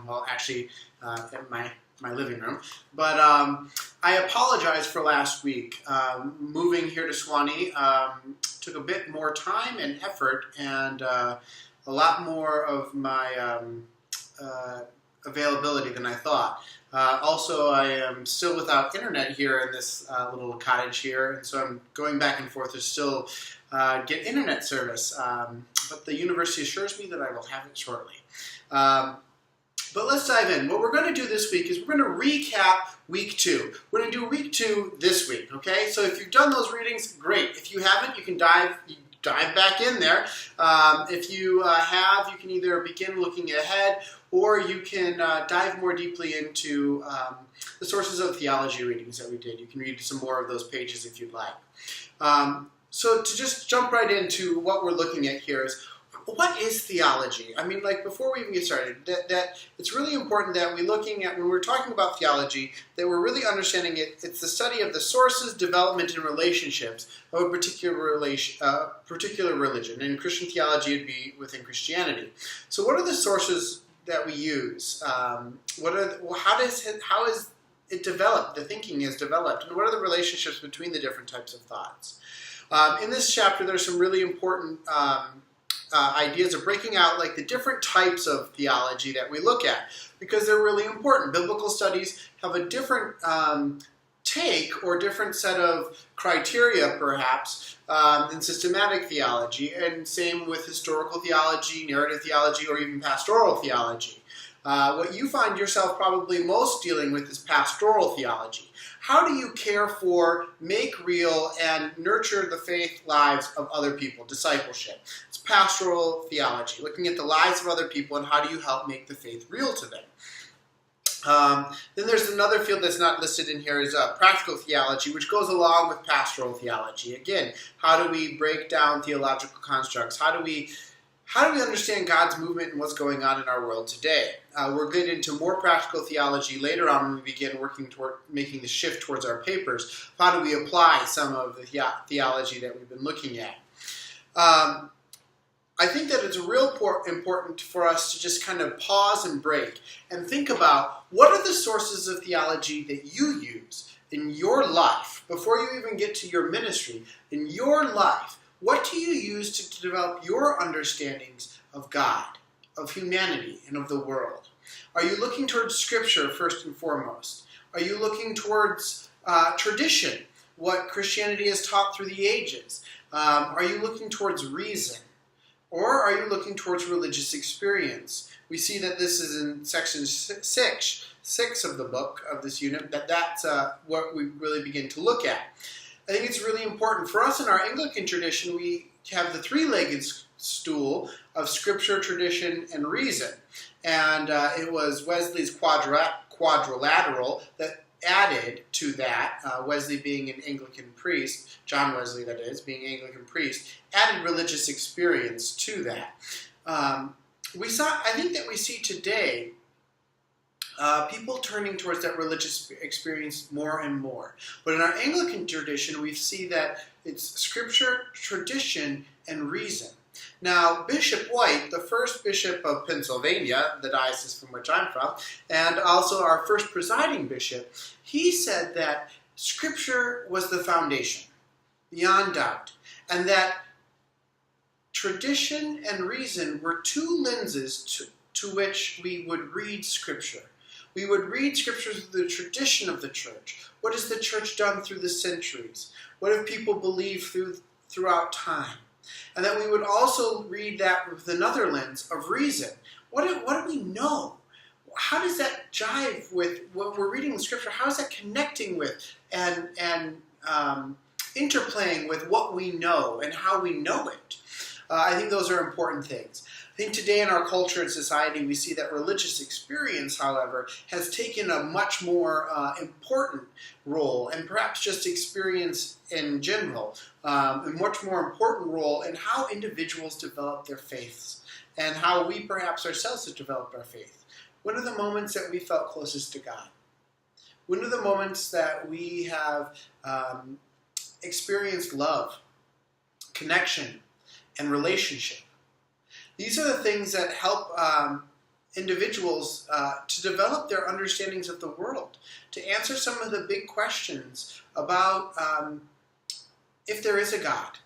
well, actually, in my living room. But I apologize for last week. Moving here to Suwannee took a bit more time and effort, and a lot more of my availability than I thought. Also, I am still without internet here in this little cottage here, and so I'm going back and forth to still get internet service. But the university assures me that I will have it shortly. But let's dive in. What we're going to do this week is we're going to recap week 2. We're going to do week 2 this week, okay? So if you've done those readings, great. If you haven't, you can dive back in there. If you have, you can either begin looking ahead, or you can dive more deeply into the sources of theology readings that we did. You can read some more of those pages if you'd like. So to just jump right into what we're looking at here is, what is theology? I mean, like, before we even get started, that it's really important that we're looking at, when we're talking about theology, that we're really understanding it's the study of the sources, development, and relationships of a particular religion. In Christian theology, it'd be within Christianity. So what are the sources that we use? How is it developed? The thinking is developed. And what are the relationships between the different types of thoughts? In this chapter, there's some really important ideas of breaking out like the different types of theology that we look at, because they're really important. Biblical studies have a different take or different set of criteria, perhaps, than systematic theology, and same with historical theology, narrative theology, or even pastoral theology. What you find yourself probably most dealing with is pastoral theology. How do you care for, make real, and nurture the faith lives of other people? Discipleship. It's pastoral theology, looking at the lives of other people and how do you help make the faith real to them. Then there's another field that's not listed in here, is practical theology, which goes along with pastoral theology. Again, how do we break down theological constructs? How do we understand God's movement and what's going on in our world today? We'll get into more practical theology later on when we begin working toward making the shift towards our papers. How do we apply some of the theology that we've been looking at? I think that it's real important for us to just kind of pause and break and think about, what are the sources of theology that you use in your life before you even get to your ministry, in your life? What do you use to develop your understandings of God, of humanity, and of the world? Are you looking towards Scripture first and foremost? Are you looking towards tradition, what Christianity has taught through the ages? Are you looking towards reason? Or are you looking towards religious experience? We see that this is in section 6 of the book, of this unit, that's what we really begin to look at. I think it's really important. For us in our Anglican tradition, we have the three-legged stool of Scripture, tradition, and reason. And it was Wesley's quadrilateral that added to that, Wesley being an Anglican priest, John Wesley that is, being an Anglican priest, added religious experience to that. I think that we see today people turning towards that religious experience more and more. But in our Anglican tradition, we see that it's Scripture, tradition, and reason. Now, Bishop White, the first bishop of Pennsylvania, the diocese from which I'm from, and also our first presiding bishop, he said that Scripture was the foundation, beyond doubt, and that tradition and reason were two lenses to which we would read Scripture. We would read Scripture through the tradition of the church. What has the church done through the centuries? What have people believed throughout time? And that we would also read that with another lens of reason. What do we know? How does that jive with what we're reading in Scripture? How is that connecting with and interplaying with what we know and how we know it? I think those are important things. I think today in our culture and society, we see that religious experience, however, has taken a much more important role, and perhaps just experience in general, a much more important role in how individuals develop their faiths, and how we perhaps ourselves have developed our faith. When are the moments that we felt closest to God? When are the moments that we have experienced love, connection, and relationship? These are the things that help individuals to develop their understandings of the world, to answer some of the big questions about if there is a God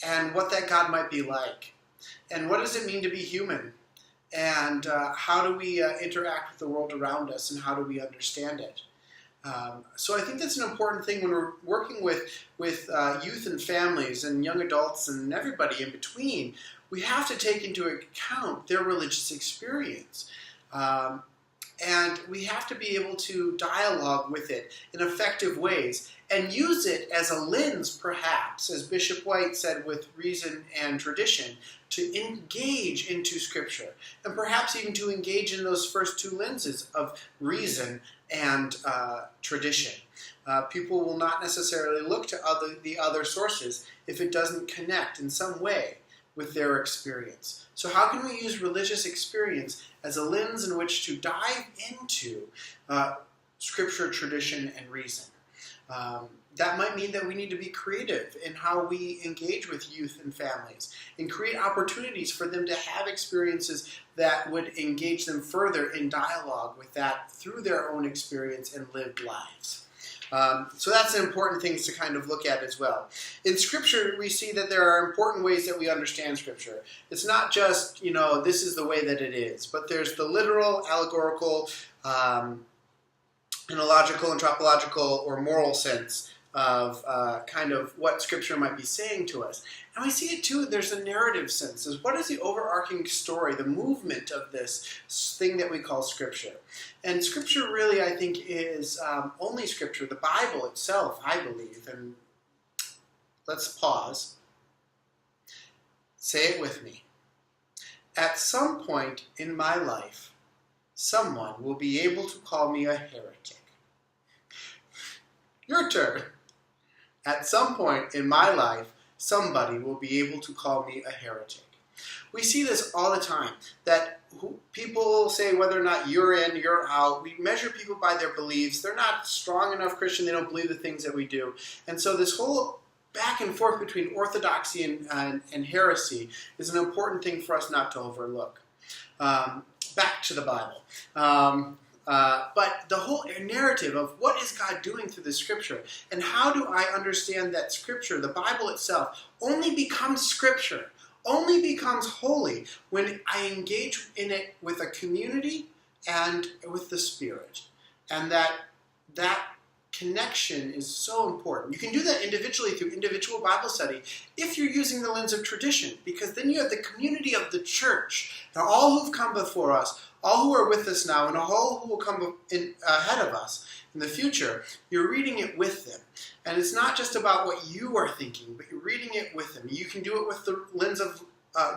and what that God might be like, and what does it mean to be human, and how do we interact with the world around us, and how do we understand it. So I think that's an important thing when we're working with youth and families and young adults and everybody in between. We have to take into account their religious experience. And we have to be able to dialogue with it in effective ways and use it as a lens, perhaps, as Bishop White said, with reason and tradition, to engage into Scripture, and perhaps even to engage in those first two lenses of reason and tradition. People will not necessarily look to the other sources if it doesn't connect in some way with their experience. So how can we use religious experience as a lens in which to dive into Scripture, tradition, and reason? That might mean that we need to be creative in how we engage with youth and families and create opportunities for them to have experiences that would engage them further in dialogue with that through their own experience and lived lives. So that's an important thing to kind of look at as well. In Scripture, we see that there are important ways that we understand Scripture. It's not just, this is the way that it is, but there's the literal, allegorical, analogical, anthropological, or moral sense of kind of what Scripture might be saying to us. And we see it too, there's a narrative sense. What is the overarching story, the movement of this thing that we call Scripture? And Scripture really, I think, is only Scripture, the Bible itself, I believe. And let's pause. Say it with me. At some point in my life, someone will be able to call me a heretic. Your turn. At some point in my life, somebody will be able to call me a heretic. We see this all the time, that people say whether or not you're in, you're out. We measure people by their beliefs. They're not strong enough Christian. They don't believe the things that we do. And so this whole back and forth between orthodoxy and heresy is an important thing for us not to overlook. Back to the Bible. But the whole narrative of what is God doing through the Scripture, and how do I understand that Scripture, the Bible itself, only becomes Scripture, only becomes holy when I engage in it with a community and with the Spirit. And that connection is so important. You can do that individually through individual Bible study if you're using the lens of tradition, because then you have the community of the church, and all who've come before us, all who are with us now, and all who will come ahead of us in the future. You're reading it with them. And it's not just about what you are thinking, but you're reading it with them. You can do it with the lens of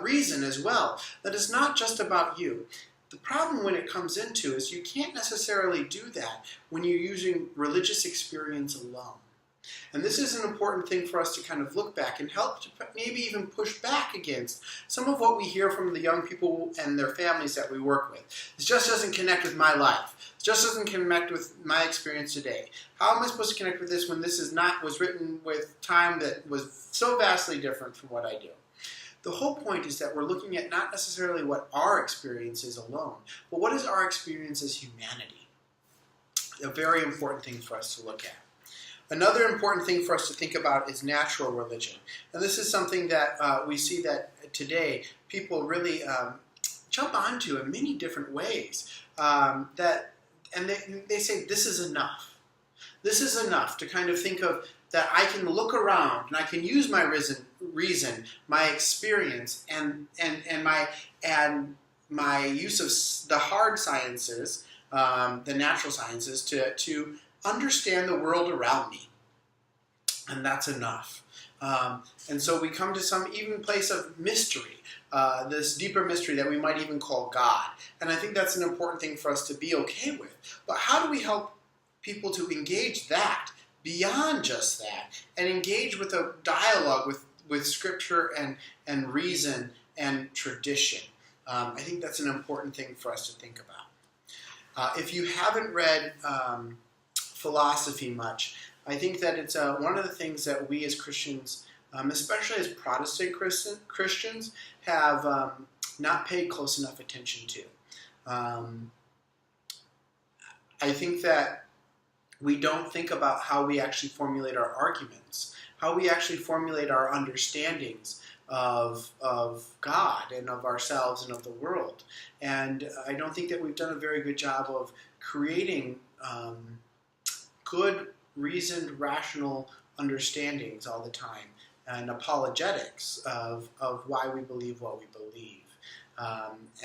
reason as well. That is not just about you. The problem when it comes into is you can't necessarily do that when you're using religious experience alone. And this is an important thing for us to kind of look back and help to maybe even push back against some of what we hear from the young people and their families that we work with. It just doesn't connect with my life. It just doesn't connect with my experience today. How am I supposed to connect with this when this was written with time that was so vastly different from what I do? The whole point is that we're looking at not necessarily what our experience is alone, but what is our experience as humanity? A very important thing for us to look at. Another important thing for us to think about is natural religion. And this is something that we see that today people really jump onto in many different ways. And they say, this is enough. This is enough to kind of think of that I can look around and I can use my reason, my experience, and my use of the hard sciences, the natural sciences, to understand the world around me. And that's enough. And so we come to some even place of mystery, this deeper mystery that we might even call God. And I think that's an important thing for us to be okay with. But how do we help people to engage that beyond just that and engage with a dialogue with Scripture and reason and tradition? I think that's an important thing for us to think about. If you haven't read philosophy much, I think that it's one of the things that we as Christians, especially as Protestant Christians, have not paid close enough attention to. Um, I think that we don't think about how we actually formulate our arguments, how we actually formulate our understandings of God and of ourselves and of the world. And I don't think that we've done a very good job of creating good, reasoned, rational understandings all the time and apologetics of why we believe what we believe.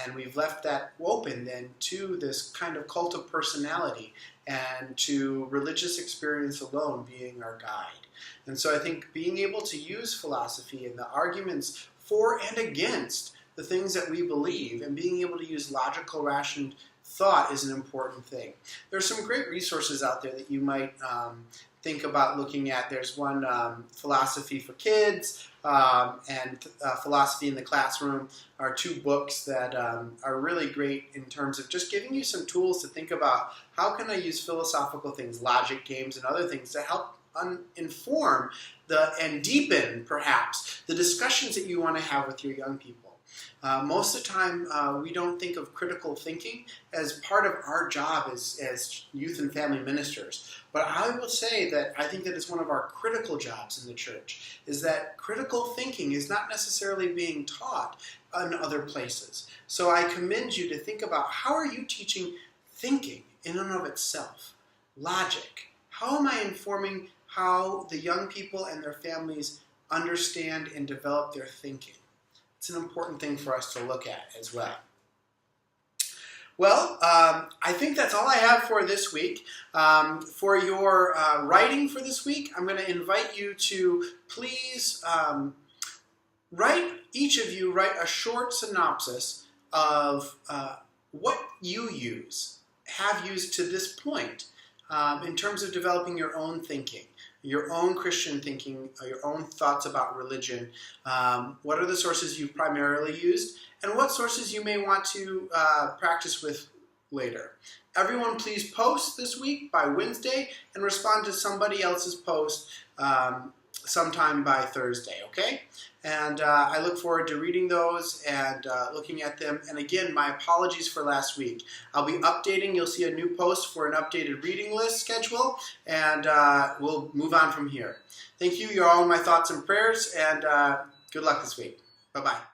And we've left that open then to this kind of cult of personality and to religious experience alone being our guide. And so I think being able to use philosophy and the arguments for and against the things that we believe and being able to use logical, rational thought is an important thing. There's some great resources out there that you might think about looking at. There's one, Philosophy for Kids, and Philosophy in the Classroom are two books that are really great in terms of just giving you some tools to think about how can I use philosophical things, logic games, and other things to help inform and deepen, perhaps, the discussions that you want to have with your young people. Most of the time, we don't think of critical thinking as part of our job as youth and family ministers. But I will say that I think that it's one of our critical jobs in the church, is that critical thinking is not necessarily being taught in other places. So I commend you to think about how are you teaching thinking in and of itself, logic. How am I informing how the young people and their families understand and develop their thinking? It's an important thing for us to look at as well. Well, I think that's all I have for this week. For your writing for this week, I'm going to invite you to please each of you write a short synopsis of what you have used to this point in terms of developing your own thinking, your own Christian thinking, your own thoughts about religion. What are the sources you've primarily used, and what sources you may want to practice with later. Everyone please post this week by Wednesday and respond to somebody else's post sometime by Thursday, okay? And I look forward to reading those and looking at them. And again, my apologies for last week. I'll be updating. You'll see a new post for an updated reading list schedule, and we'll move on from here. Thank you. You're all in my thoughts and prayers, and good luck this week. Bye-bye.